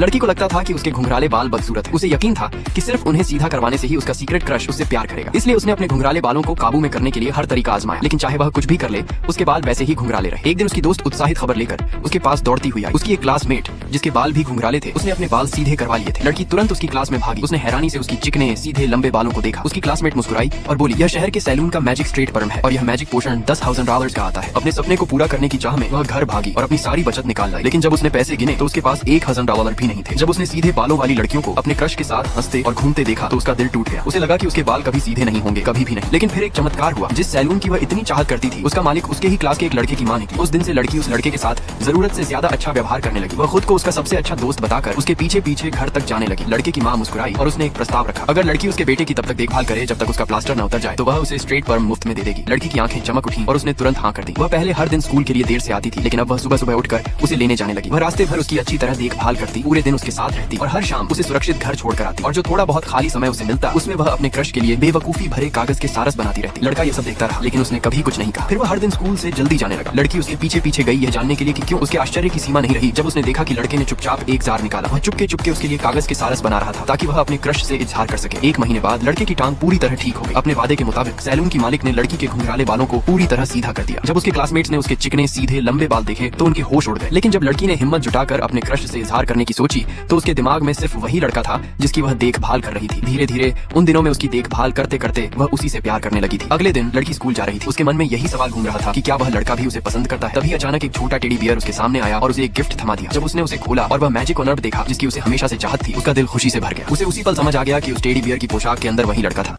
लड़की को लगता था कि उसके घुंघराले बाल बदसूरत हैं। उसे यकीन था कि सिर्फ उन्हें सीधा करवाने से ही उसका सीक्रेट क्रश उससे प्यार करेगा। इसलिए उसने अपने घुंघराले बालों को काबू में करने के लिए हर तरीका आजमाया, लेकिन चाहे वह कुछ भी कर ले, उसके बाल वैसे ही घुंघराले रहे। एक दिन उसकी दोस्त उत्साहित खबर लेकर उसके पास दौड़ती हुई आई। उसकी एक क्लासमेट जिसके बाल भी घुंघराले थे, उसने अपने बाल सीधे करवा लिए थे। लड़की तुरंत उसकी क्लास में भागी। उसने हैरानी से उसकी चिकने सीधे लंबे बालों को देखा। उसकी क्लासमेट मुस्कुराई और बोली, यह शहर के सैलून का मैजिक स्ट्रेट परम है और यह मैजिक पोषण $10,000 का आता है। अपने सपने को पूरा करने की चाह में वह घर भागी और अपनी सारी बचत निकाल लाई। लेकिन जब उसने पैसे गिने तो उसके पास $1,000 भी नहीं थे। जब उसने सीधे बालों वाली लड़कियों को अपने क्रश के साथ हंसते और घूमते देखा तो उसका दिल टूट गया। उसे लगा कि उसके बाल कभी सीधे नहीं होंगे, कभी भी नहीं। लेकिन फिर एक चमत्कार हुआ। जिस सैलून की वह इतनी चाहत करती थी, उसका मालिक उसके ही क्लास के एक लड़के की मां निकली। उस दिन से लड़की उस लड़के के साथ जरूरत से ज्यादा अच्छा व्यवहार करने लगी। वह खुद को उसका सबसे अच्छा दोस्त बताकर उसके पीछे पीछे घर तक जाने लगी। लड़के की मां मुस्कुराई और उसने एक प्रस्ताव रखा, अगर लड़की उसके बेटे की तब तक देखभाल करे जब तक उसका प्लास्टर न उतर जाए तो वह उसे स्ट्रेट परम मुफ्त में दे देगी। लड़की की आंखें चमक उठी और उसने तुरंत हाँ कर दी। वह पहले हर दिन स्कूल के लिए देर से आती थी, लेकिन अब वह सुबह सुबह उठकर उसे लेने जाने लगी। वह रास्ते भर उसकी अच्छी तरह देखभाल करती, पूरे दिन उसके साथ रहती और हर शाम उसे सुरक्षित घर छोड़कर आती। और जो थोड़ा बहुत खाली समय उसे मिलता, उसमें वह अपने क्रश के लिए बेवकूफी भरे कागज के सारस बनाती रहती। लड़का ये सब देखता रहा, लेकिन उसने कभी कुछ नहीं कहा। फिर वह हर दिन स्कूल से जल्दी जाने लगा। लड़की उसके पीछे पीछे गई यह जानने के लिए कि क्यों। उसके आश्चर्य की सीमा नहीं रही जब उसने देखा कि लड़के ने चुपचाप एक जार निकाला। वह चुपके चुपके उसके लिए कागज के सारस बना रहा था ताकि वह अपने क्रश से इजहार कर सके। 1 महीने बाद लड़के की टांग पूरी तरह ठीक हो गई। अपने वादे के मुताबिक सैलून की मालिक ने लड़की के घुंघराले बालों को पूरी तरह सीधा कर दिया। जब उसके क्लासमेट्स ने उसके चिकने सीधे लंबे बाल देखे तो उनके होश उड़ गए। लेकिन जब लड़की ने हिम्मत जुटाकर अपने क्रश से इजहार करने की सोची तो उसके दिमाग में सिर्फ वही लड़का था जिसकी वह देखभाल कर रही थी। धीरे धीरे उन दिनों में उसकी देखभाल करते करते वह उसी से प्यार करने लगी थी। अगले दिन लड़की स्कूल जा रही थी। उसके मन में यही सवाल घूम रहा था कि क्या वह लड़का भी उसे पसंद करता है। तभी अचानक एक छोटा टेडी बियर उसके सामने आया और उसे एक गिफ्ट थमा दिया। जब उसने उसे खोला और वह मैजिक ऑनर देखा जिसकी उसे हमेशा से चाहत थी, उसका दिल खुशी से भर गया। उसे उसी पल समझ आ गया कि उस टेडी बियर की पोशाक के अंदर वही लड़का था।